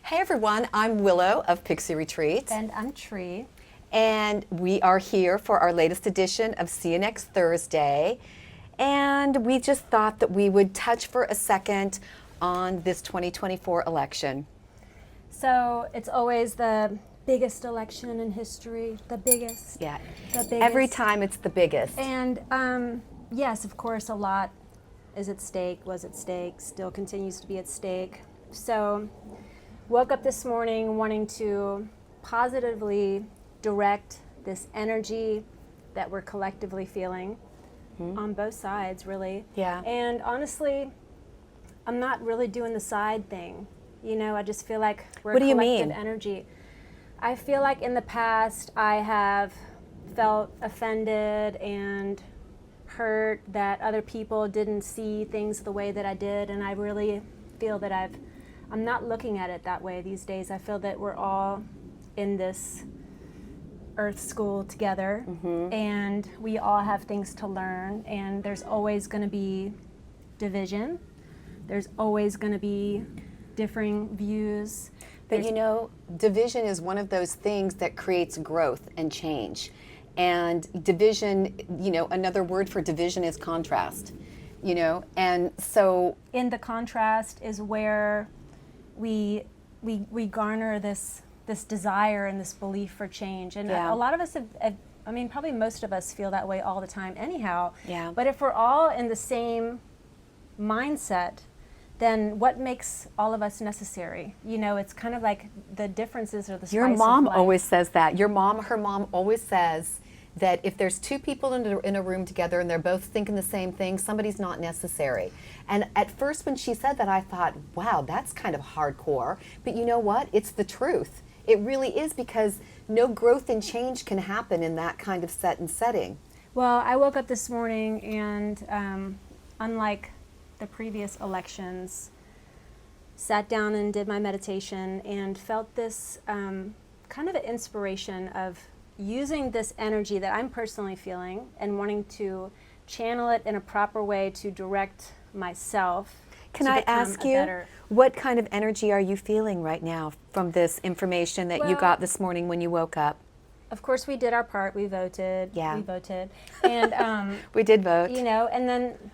Hey everyone, I'm Willow of Pixie Retreat. And I'm Tree. And we are here for our latest edition of See You Next Thursday. And we just thought that we would touch for a second on this 2024 election. So it's always the biggest election in history, the biggest. Yeah, the biggest. every time it's the biggest. And yes, of course, a lot is at stake, was at stake, still continues to be at stake. So woke up this morning wanting to positively direct this energy that we're collectively feeling on both sides, really. Yeah. And honestly, I'm not really doing the side thing. You know, I just feel like we're What do you collective mean? energy. I feel like in the past I have felt offended and hurt that other people didn't see things the way that I did, and I really feel that I'm not looking at it that way these days. I feel that we're all in this earth school together, and we all have things to learn, and there's always going to be division. There's always going to be differing views. But you know, division is one of those things that creates growth and change. And division, you know, another word for division is contrast, you know, and so In the contrast is where we garner this desire and this belief for change. And Yeah. a lot of us have, I mean, probably most of us feel that way all the time anyhow. Yeah. But if we're all in the same mindset, then what makes all of us necessary? You know, it's kind of like the differences are the spice your of mom life. always says that. Her mom always says that if there's two people in a room together and they're both thinking the same thing, somebody's not necessary. And at first when she said that, I thought, wow, that's kind of hardcore. But you know what? It's the truth. It really is, because no growth and change can happen in that kind of setting. Well, I woke up this morning and unlike the previous elections, sat down and did my meditation and felt this kind of an inspiration of using this energy that I'm personally feeling and wanting to channel it in a proper way to direct myself. Can to I become ask a you, better- what kind of energy are you feeling right now from this information that you Well- got this morning when you woke up? Of course, we did our part. We voted. Yeah. We voted. And We did vote. you know, and then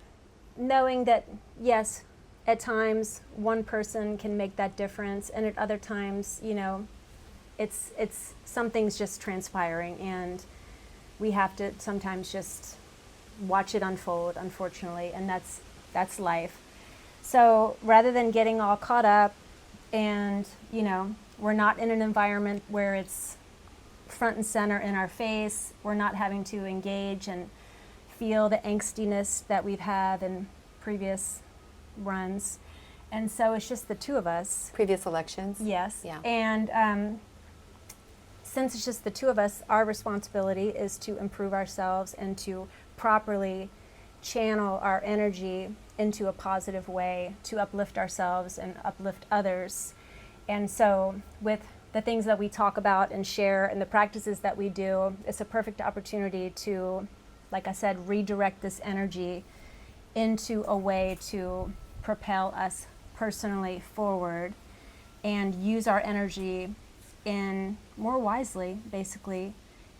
knowing that, yes, at times one person can make that difference, and at other times, you know, it's something's just transpiring, and we have to sometimes just watch it unfold, unfortunately, and that's life. So rather than getting all caught up, and you know, we're not in an environment where it's front and center in our face, we're not having to engage and feel the angstiness that we've had in previous runs. And so it's just the two of us. Previous elections? Yes. Yeah. And since it's just the two of us, our responsibility is to improve ourselves and to properly channel our energy into a positive way to uplift ourselves and uplift others. And so with the things that we talk about and share and the practices that we do, it's a perfect opportunity to, like I said, redirect this energy into a way to propel us personally forward and use our energy in more wisely, basically,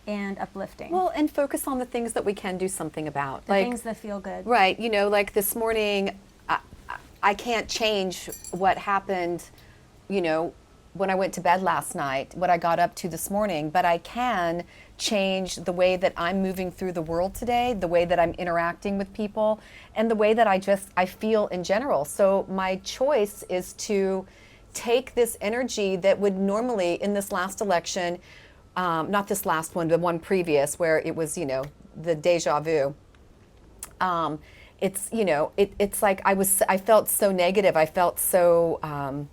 and uplifting. Well, and focus on the things that we can do something about. the things that feel good. Right, you know, like this morning, I can't change what happened, you know, when I went to bed last night, what I got up to this morning, but I can change the way that I'm moving through the world today, the way that I'm interacting with people, and the way that I feel in general. So my choice is to take this energy that would normally, in this last election, not this last one, the one previous, where it was, you know, the deja vu. It's, you know, it's like I felt so negative. I felt so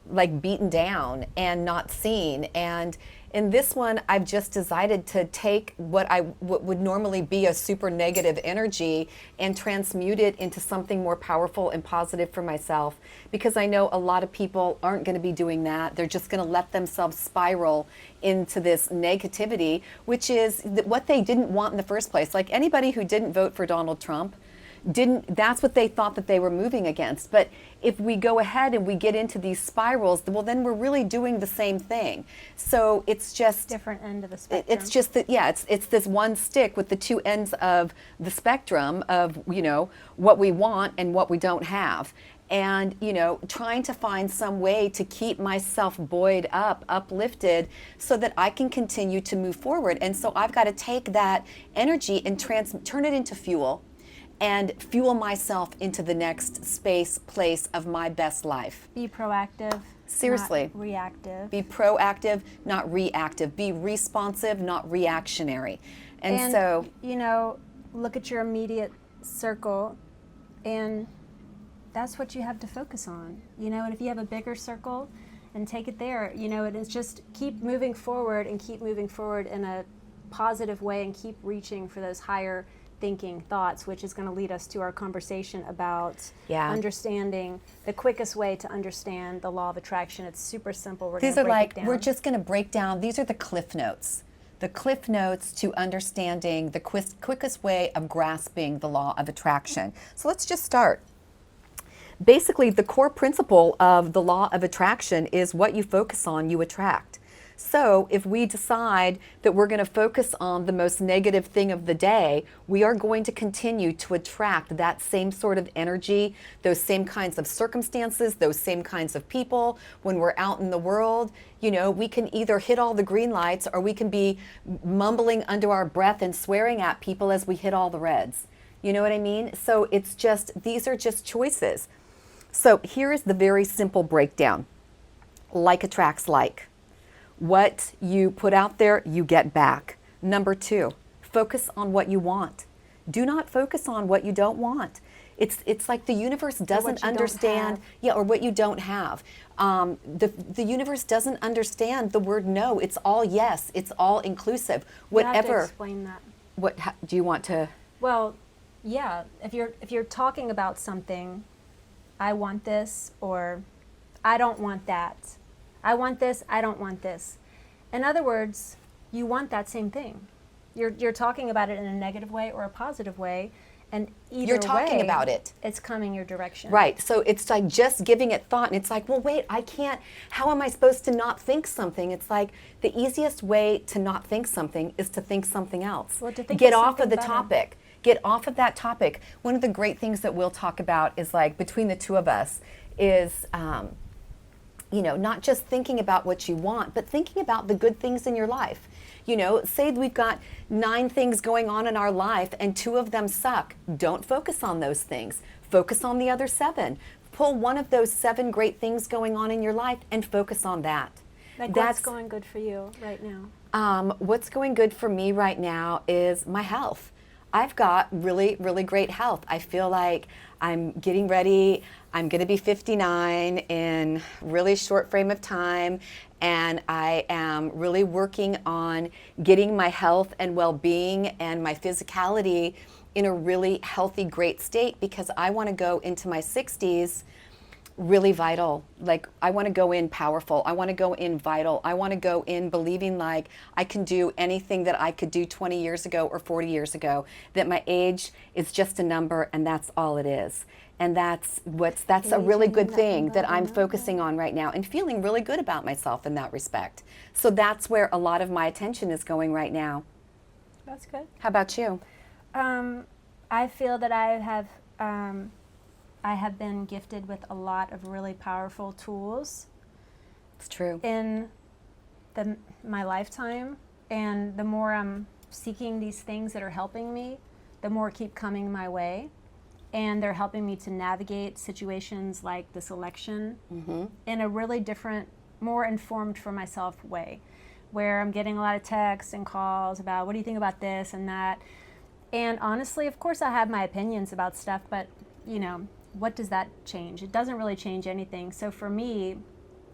like beaten down and not seen. And in this one, I've just decided to take what would normally be a super negative energy and transmute it into something more powerful and positive for myself, because I know a lot of people aren't going to be doing that. They're just going to let themselves spiral into this negativity, which is what they didn't want in the first place. Like anybody who didn't vote for Donald Trump, didn't, that's what they thought that they were moving against. But if we go ahead and we get into these spirals, well, then we're really doing the same thing. So it's just Different end of the spectrum. it's just that, yeah, it's this one stick with the two ends of the spectrum of, you know, what we want and what we don't have. And, you know, trying to find some way to keep myself buoyed up, uplifted, so that I can continue to move forward. And so I've got to take that energy and turn it into fuel, and fuel myself into the next space, place of my best life. Be proactive. Seriously. Not reactive. Be proactive, not reactive. Be responsive, not reactionary. And so, you know, look at your immediate circle, and that's what you have to focus on. You know, and if you have a bigger circle, and take it there, you know, and it's just keep moving forward and keep moving forward in a positive way, and keep reaching for those higher thinking thoughts, which is going to lead us to our conversation about understanding the quickest way to understand the law of attraction. It's super simple. These are like, we're just going to break down, these are the cliff notes. The cliff notes to understanding the quickest way of grasping the law of attraction. So let's just start. Basically, the core principle of the law of attraction is what you focus on, you attract. So if we decide that we're going to focus on the most negative thing of the day, we are going to continue to attract that same sort of energy, those same kinds of circumstances, those same kinds of people. When we're out in the world, you know, we can either hit all the green lights, or we can be mumbling under our breath and swearing at people as we hit all the reds. You know what I mean? So it's just, these are just choices. So here is the very simple breakdown. Like attracts like. What you put out there, you get back. Number 2, focus on what you want. Do not focus on what you don't want. It's like the universe doesn't understand, or what you don't have. The universe doesn't understand the word no. It's all yes. It's all inclusive. Whatever. You have to explain that. Do you want to? Well, yeah. If you're talking about something, I want this, or I don't want that. I want this, I don't want this. In other words, you want that same thing. You're talking about it in a negative way or a positive way, and either you're talking way, about it. It's coming your direction. Right. So it's like just giving it thought, and it's like, well, wait, I can't. How am I supposed to not think something? It's like the easiest way to not think something is to think something else. Well, to think Get of off of the something better. topic. Get off of that topic. One of the great things that we'll talk about is, like, between the two of us is, you know, not just thinking about what you want, but thinking about the good things in your life. You know, say we've got 9 things going on in our life and 2 of them suck. Don't focus on those things. Focus on the other 7. Pull one of those 7 great things going on in your life and focus on that. Like, what's going good for you right now? What's going good for me right now is my health. I've got really, really great health. I feel like I'm getting ready. I'm going to be 59 in really short frame of time, and I am really working on getting my health and well-being and my physicality in a really healthy, great state, because I want to go into my 60s really vital. Like, I want to go in powerful. I want to go in vital. I want to go in believing like I can do anything that I could do 20 years ago or 40 years ago, that my age is just a number and that's all it is. And that's a really good thing that I'm focusing on right now, and feeling really good about myself in that respect. So that's where a lot of my attention is going right now. That's good. How about you? I feel that I have been gifted with a lot of really powerful tools. It's true. In my lifetime, and the more I'm seeking these things that are helping me, the more keep coming my way, and they're helping me to navigate situations like this election in a really different, more informed for myself way, where I'm getting a lot of texts and calls about, what do you think about this and that? And honestly, of course I have my opinions about stuff, but you know, what does that change? It doesn't really change anything. So for me,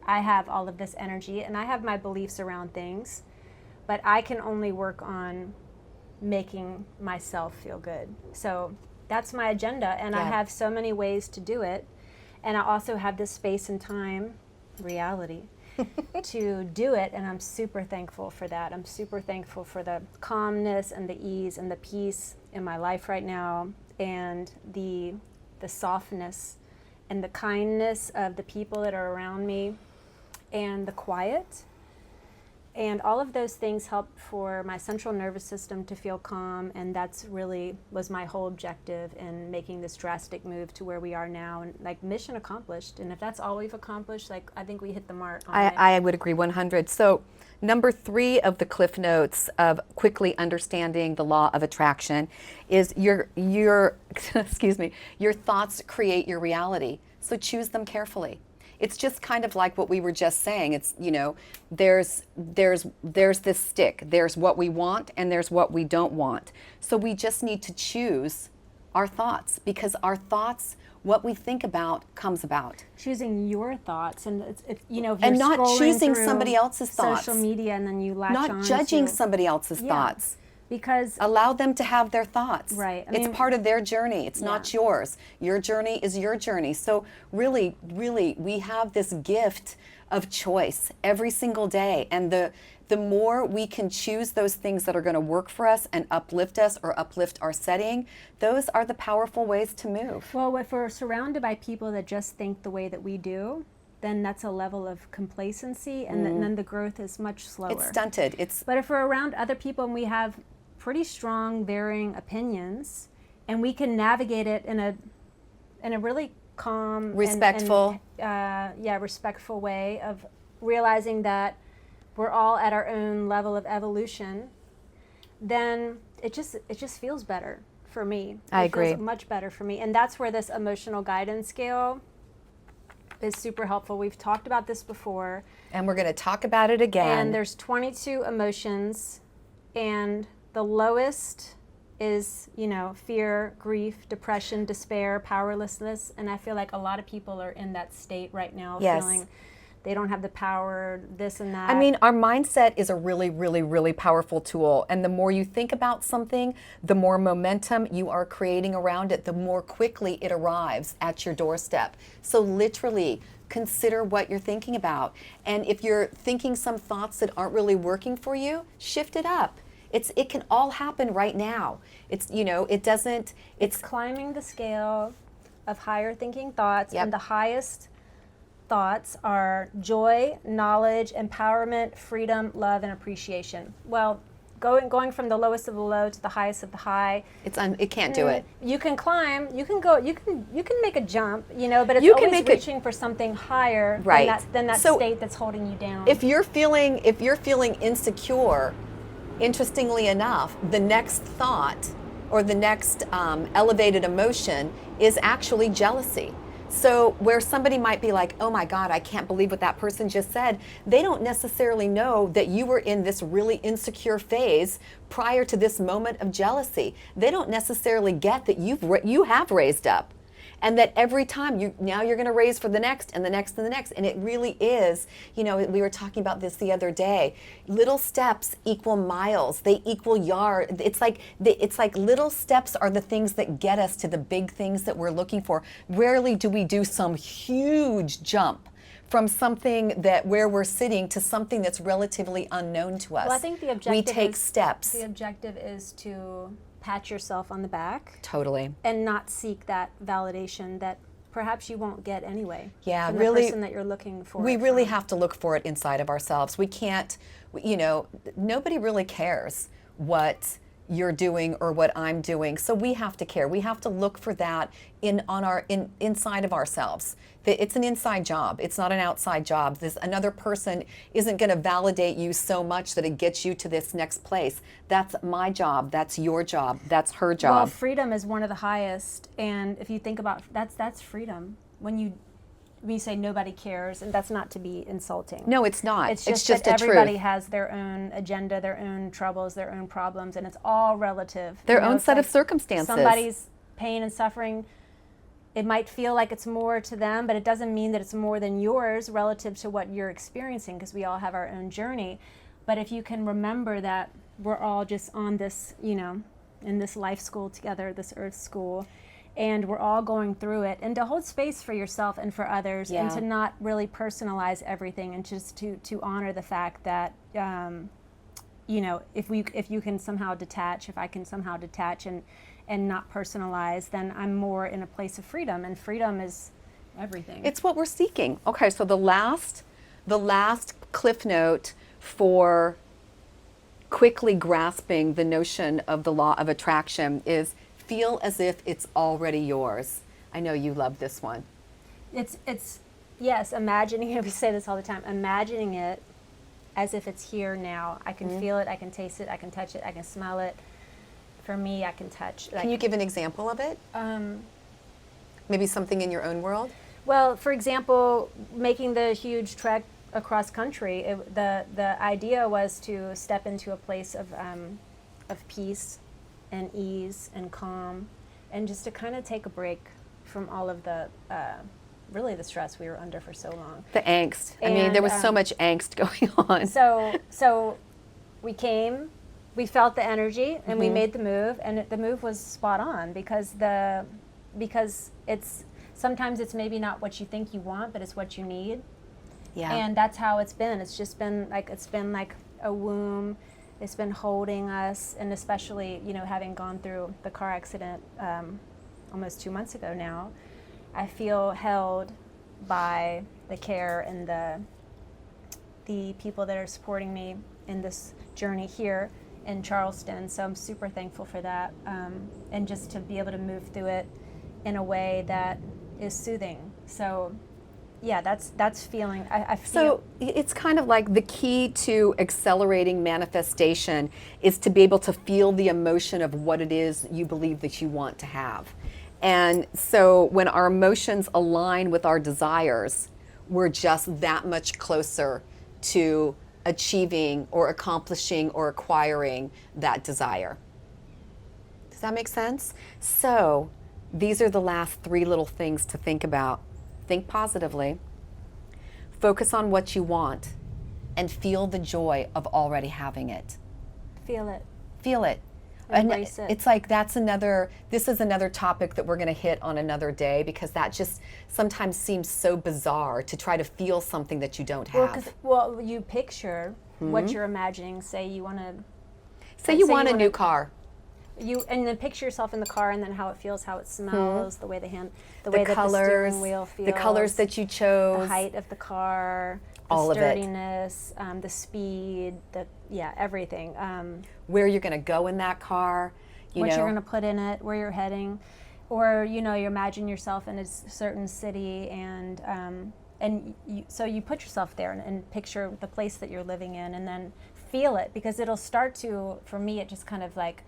I have all of this energy and I have my beliefs around things, but I can only work on making myself feel good. So that's my agenda, and I have so many ways to do it. And I also have this space and time, reality, to do it, and I'm super thankful for that. I'm super thankful for the calmness and the ease and the peace in my life right now. and the softness and the kindness of the people that are around me and the quiet. And all of those things help for my central nervous system to feel calm, and that's really was my whole objective in making this drastic move to where we are now, and like mission accomplished. And if that's all we've accomplished, like I think we hit the mark on it. I would agree 100. So number 3 of the cliff notes of quickly understanding the law of attraction is your excuse me, your thoughts create your reality. So choose them carefully. It's just kind of like what we were just saying. It's, you know, there's this stick. There's what we want and there's what we don't want. So we just need to choose our thoughts, because our thoughts, what we think about, comes about. Choosing your thoughts, and it's you know, if And you're not scrolling choosing through somebody else's thoughts. social media, and then you latch on Not judging to, somebody else's thoughts. because Allow them to have their thoughts. Right. I It's mean, part of their journey. It's not yeah. yours. Your journey is your journey. So really, really, we have this gift of choice every single day. And the more we can choose those things that are going to work for us and uplift us or uplift our setting, those are the powerful ways to move. well, if we're surrounded by people that just think the way that we do, then that's a level of complacency, and then the growth is much slower. It's stunted. But if we're around other people and we have pretty strong varying opinions, and we can navigate it in a really calm, Respectful. respectful way of realizing that we're all at our own level of evolution, then it just feels better for me. I It agree. feels much better for me, and that's where this emotional guidance scale is super helpful. We've talked about this before. And we're going to talk about it again. And there's 22 emotions, and the lowest is, you know, fear, grief, depression, despair, powerlessness. And I feel like a lot of people are in that state right now, Yes. feeling they don't have the power, this and that. I mean, our mindset is a really, really, really powerful tool. And the more you think about something, the more momentum you are creating around it, the more quickly it arrives at your doorstep. So literally, consider what you're thinking about. And if you're thinking some thoughts that aren't really working for you, shift it up. It can all happen right now. It's, you know, it doesn't, it's climbing the scale of higher thinking thoughts, Yep. and the highest thoughts are joy, knowledge, empowerment, freedom, love, and appreciation. Well, going from the lowest of the low to the highest of the high, it can't do it. you can climb, you can go, you can make a jump, you know, but it's You can always make it- reaching for something higher Right. than that So state that's holding you down. If you're feeling insecure, interestingly enough, the next thought or the next elevated emotion is actually jealousy. So where somebody might be like, oh my God, I can't believe what that person just said, they don't necessarily know that you were in this really insecure phase prior to this moment of jealousy. They don't necessarily get that you have raised up. And that every time now you're going to raise for the next and the next and the next. And it really is, you know, we were talking about this the other day. Little steps equal miles. They equal yard. It's like little steps are the things that get us to the big things that we're looking for. Rarely do we do some huge jump from something that where we're sitting to something that's relatively unknown to us. well, I think the objective we take is, steps. The objective is to pat yourself on the back Totally. and not seek that validation that perhaps you won't get anyway. Yeah, from really, the person that you're looking for. We it really from. have to look for it inside of ourselves. We can't, you know, nobody really cares what you're doing or what I'm doing. So we have to care. We have to look for that inside of ourselves. It's an inside job. It's not an outside job. Another person isn't going to validate you so much that it gets you to this next place. That's my job. That's your job. That's her job. Well, freedom is one of the highest, and if you think about that's freedom. When you say nobody cares, and that's not to be insulting. No, it's not. It's just the that everybody truth. has their own agenda, their own troubles, their own problems, and it's all relative. Their You know, own it's set of like circumstances. Somebody's pain and suffering, it might feel like it's more to them, but it doesn't mean that it's more than yours relative to what you're experiencing, because we all have our own journey. But if you can remember that we're all just on this, you know, in this life school together, this earth school, and we're all going through it, and to hold space for yourself and for others, and Yeah. to not really personalize everything, and just to honor the fact that you know, if you can somehow detach, if I can somehow detach and and not personalized, then I'm more in a place of freedom, and freedom is everything. It's what we're seeking. Okay, so the last cliff note for quickly grasping the notion of the law of attraction is feel as if it's already yours. I know you love this one. It's yes, imagining it. We say this all the time. Imagining it as if it's here now. I can feel it. I can taste it. I can touch it. I can smell it. For me, I can touch. Can you give an example of it? Maybe something in your own world? Well, for example, making the huge trek across country, the idea was to step into a place of peace and ease and calm, and just to kind of take a break from all of the really the stress we were under for so long. The angst. I mean, there was so much angst going on. So we came, we felt the energy, and we made the move, and the move was spot on because it's sometimes it's maybe not what you think you want, but it's what you need. Yeah. And that's how it's been. It's been like a womb. It's been holding us, and especially, having gone through the car accident almost 2 months ago now, I feel held by the care and the people that are supporting me in this journey here in Charleston. So I'm super thankful for that, and just to be able to move through it in a way that is soothing. So yeah, that's feeling. I feel. So it's kind of like the key to accelerating manifestation is to be able to feel the emotion of what it is you believe that you want to have. And so when our emotions align with our desires, we're just that much closer to achieving or accomplishing or acquiring that desire. Does that make sense? So these are the last 3 little things to think about. Think positively, focus on what you want, and feel the joy of already having it. Feel it. Feel it. Embrace it. It's like this is another topic that we're going to hit on another day, because that just sometimes seems so bizarre to try to feel something that you don't have. Well, you picture what you're imagining. Say you want to. Say you want a new car. And then picture yourself in the car, and then how it feels, how it smells, the way the way that colors, the steering wheel feels, the colors that you chose, the height of the car, the all sturdiness, the speed, everything. Where you're going to go in that car, what you're going to put in it, where you're heading, or you imagine yourself in a certain city, so you put yourself there and picture the place that you're living in, and then feel it, because it'll start to. For me, it just kind of like.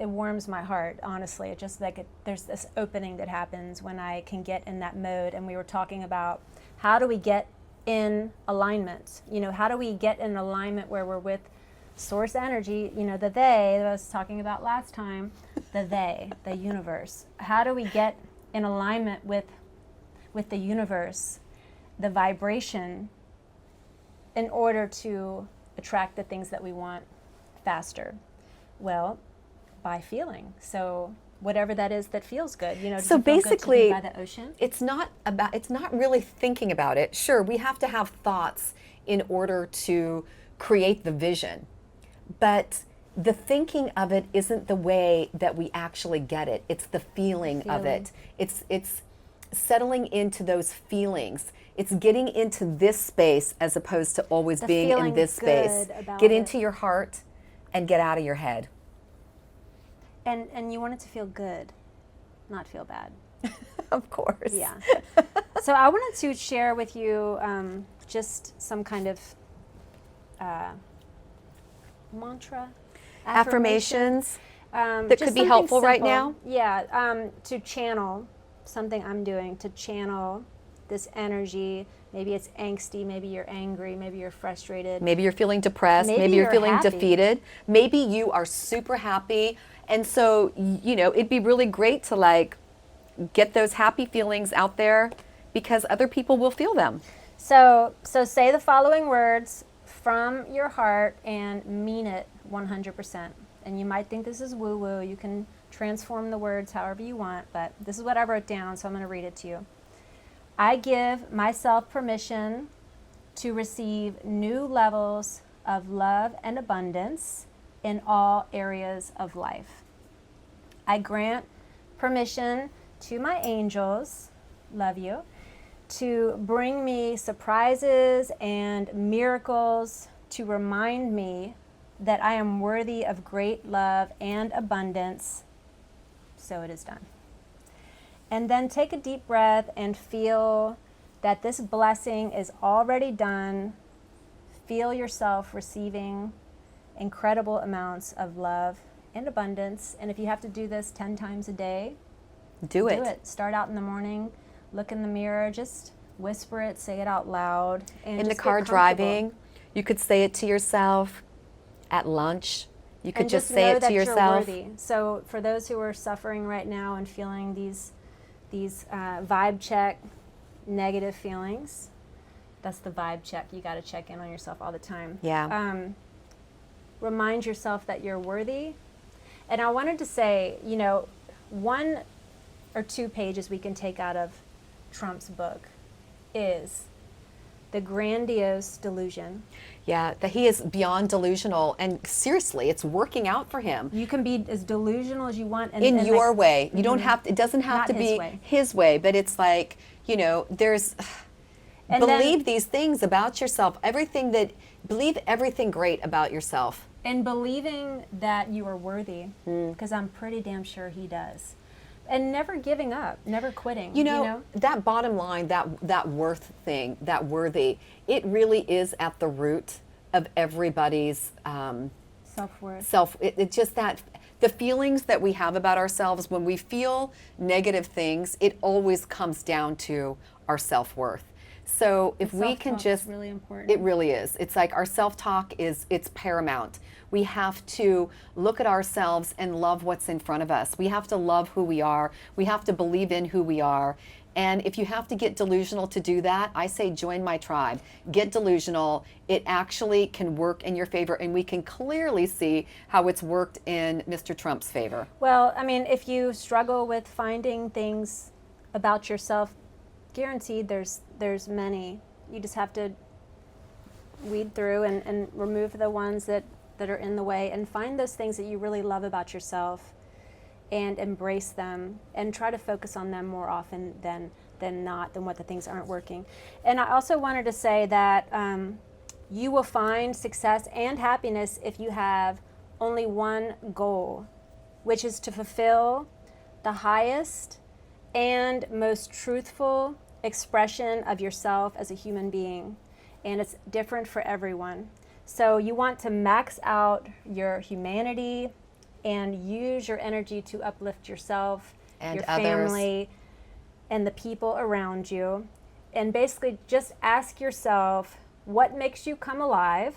It warms my heart, honestly. It just there's this opening that happens when I can get in that mode. And we were talking about how do we get in alignment? How do we get in alignment where we're with source energy? The they that I was talking about last time, the universe. How do we get in alignment with the universe, the vibration, in order to attract the things that we want faster? Well, by feeling. So whatever that is that feels good, So basically, by the ocean? it's not really thinking about it. Sure, we have to have thoughts in order to create the vision, but the thinking of it isn't the way that we actually get it. It's the feeling of it. It's settling into those feelings. It's getting into this space as opposed to always being in this space. Get into your heart and get out of your head. And you want it to feel good, not feel bad. Of course. Yeah. So I wanted to share with you just some kind of mantra, Affirmations that just could be something helpful right simple. now. Yeah, to channel something I'm doing, to channel this energy. Maybe it's angsty, maybe you're angry, maybe you're frustrated. Maybe you're feeling depressed, maybe you're feeling happy. defeated, maybe you are super happy. And so, it'd be really great to get those happy feelings out there, because other people will feel them. So say the following words from your heart and mean it 100%. And you might think this is woo-woo. You can transform the words however you want, but this is what I wrote down, so I'm going to read it to you. I give myself permission to receive new levels of love and abundance in all areas of life. I grant permission to my angels, love you, to bring me surprises and miracles to remind me that I am worthy of great love and abundance. So it is done. And then take a deep breath and feel that this blessing is already done. Feel yourself receiving incredible amounts of love and abundance. And if you have to do this 10 times a day, Do it. Start out in the morning, look in the mirror, just whisper it, say it out loud. And In the just get car comfortable. driving, you could say it to yourself. At lunch, you could And just just say know it that to you're yourself. worthy. So for those who are suffering right now and feeling these vibe check negative feelings, that's the vibe check. You got to check in on yourself all the time. Yeah. Remind yourself that you're worthy. And I wanted to say, 1 or 2 pages we can take out of Trump's book is the grandiose delusion. Yeah, that he is beyond delusional, and seriously, it's working out for him. You can be as delusional as you want. And, In and your like, way. You don't have to, it doesn't have Not to his be way. his way, but it's like, there's, And believe then- these things about yourself, believe everything great about yourself. And believing that you are worthy, because I'm pretty damn sure he does. And never giving up, never quitting. That bottom line, that worth thing, that worthy, it really is at the root of everybody's Self-worth. It's just that the feelings that we have about ourselves, when we feel negative things, it always comes down to our self-worth. So if we can Self-talk just, is really important. it really is. It's like our self-talk it's paramount. We have to look at ourselves and love what's in front of us. We have to love who we are. We have to believe in who we are. And if you have to get delusional to do that, I say join my tribe. Get delusional. It actually can work in your favor, and we can clearly see how it's worked in Mr. Trump's favor. Well, I mean, if you struggle with finding things about yourself, guaranteed there's many. You just have to weed through and remove the ones that are in the way, and find those things that you really love about yourself and embrace them and try to focus on them more often than what the things aren't working. And I also wanted to say that you will find success and happiness if you have only one goal, which is to fulfill the highest and most truthful expression of yourself as a human being. And it's different for everyone. So you want to max out your humanity and use your energy to uplift yourself, And your others. family, and the people around you. And basically just ask yourself what makes you come alive,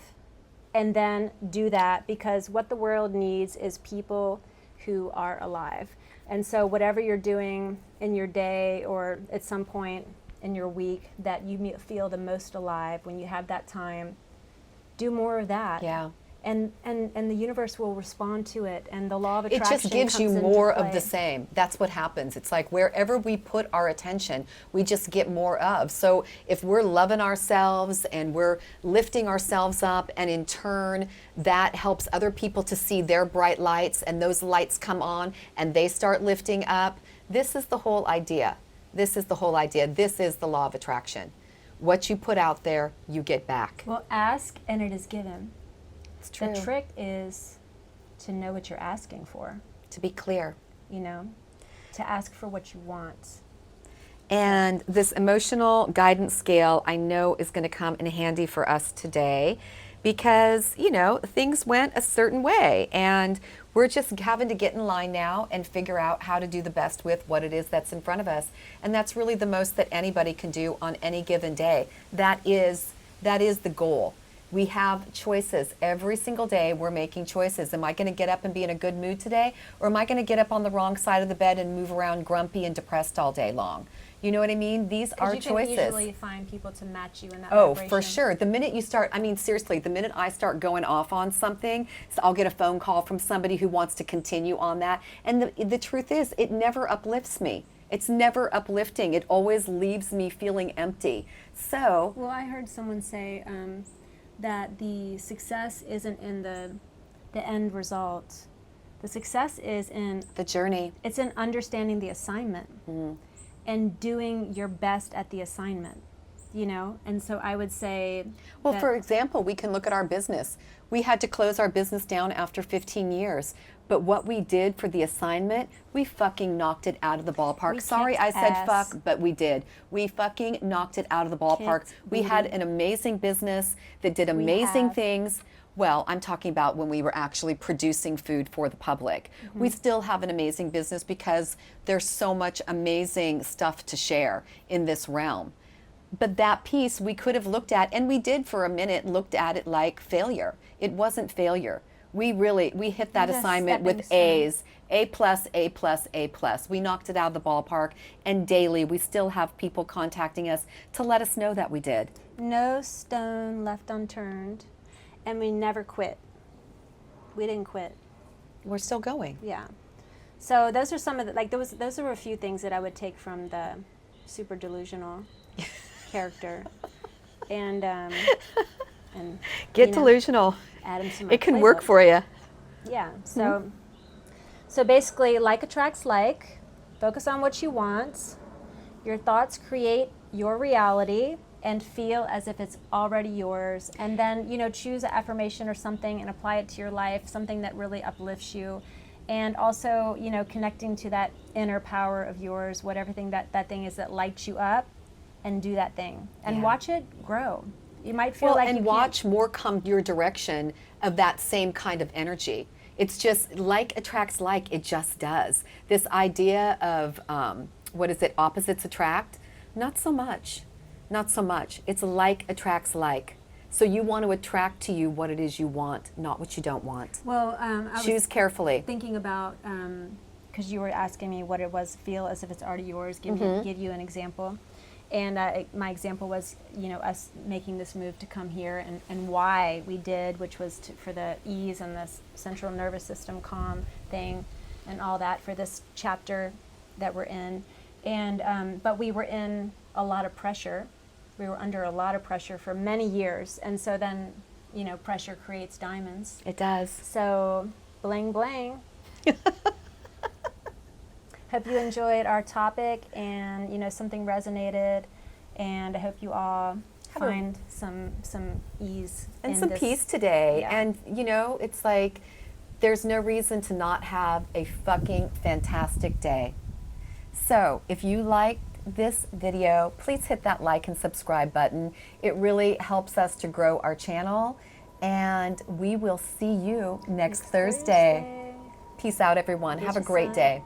and then do that, because what the world needs is people who are alive. And so whatever you're doing in your day or at some point in your week that you feel the most alive, when you have that time, do more of that. Yeah. And the universe will respond to it, and the law of It attraction just gives you comes into more of play. the same. That's what happens. It's like wherever we put our attention, we just get more of. So if we're loving ourselves and we're lifting ourselves up, and in turn that helps other people to see their bright lights, and those lights come on and they start lifting up, this is the whole idea. This is the whole idea. This is the law of attraction. What you put out there, you get back. Well, ask and it is given. It's true. The trick is to know what you're asking for, To be clear. to ask for what you want. And this emotional guidance scale, I know, is going to come in handy for us today, because, things went a certain way, and we're just having to get in line now and figure out how to do the best with what it is that's in front of us. And that's really the most that anybody can do on any given day. That is the goal. We have choices. Every single day we're making choices. Am I going to get up and be in a good mood today? Or am I going to get up on the wrong side of the bed and move around grumpy and depressed all day long? You know what I mean? These are you choices. can usually find people to match you in that Oh, vibration. for sure. The minute you start, seriously, the minute I start going off on something, so I'll get a phone call from somebody who wants to continue on that. And the truth is, it never uplifts me. It's never uplifting. It always leaves me feeling empty. So, Well, I heard someone say that the success isn't in the end result. The success is in The journey. it's in understanding the assignment and doing your best at the assignment, you know? And so I would say, Well, that- for example, we can look at our business. We had to close our business down after 15 years. But what we did for the assignment, we fucking knocked it out of the ballpark. We Sorry, kicked I said ass. fuck, but we did. We fucking knocked it out of the ballpark. Kicked We had booty. an amazing business that did amazing have. things. Well, I'm talking about when we were actually producing food for the public. We still have an amazing business because there's so much amazing stuff to share in this realm. But that piece we could have looked at, and we did for a minute, looked at it like failure. It wasn't failure. We hit that Just assignment with stepping A's, A plus, A plus, A plus. We knocked it out of the ballpark, and daily we still have people contacting us to let us know that we did. no stone left unturned, and we never quit. We didn't quit. We're still going. Yeah. So those are some of the, like, those are a few things that I would take from the super delusional character. And Get you know, delusional. add 'em to my It can work playbook. for you. Yeah. So basically, like attracts like. Focus on what you want. Your thoughts create your reality, and feel as if it's already yours. And then, you know, choose an affirmation or something and apply it to your life, something that really uplifts you. And also, you know, connecting to that inner power of yours, whatever thing that thing is that lights you up, and do that thing. And Yeah. watch it grow. You might feel Well, like and you watch more come your direction of that same kind of energy. It's just like attracts like, it just does. This idea of, what is it, opposites attract? Not so much. Not so much. It's like attracts like. So you want to attract to you what it is you want, not what you don't want. Well, I was Choose carefully. thinking about, because you were asking me what it was, feel as if it's already yours, give you an example. And my example was, you know, us making this move to come here, and why we did, which was for the ease and the central nervous system calm thing and all that for this chapter that we're in. And but we were in a lot of pressure. We were under a lot of pressure for many years. And so then, you know, pressure creates diamonds. It does. So, bling bling. Hope you enjoyed our topic, and you know, something resonated, and I hope you all find some ease And in some this. peace today. Yeah. And, you know, it's like there's no reason to not have a fucking fantastic day. So if you liked this video, please hit that like and subscribe button. It really helps us to grow our channel. And we will see you next Thursday. Peace out, everyone. Have a great day.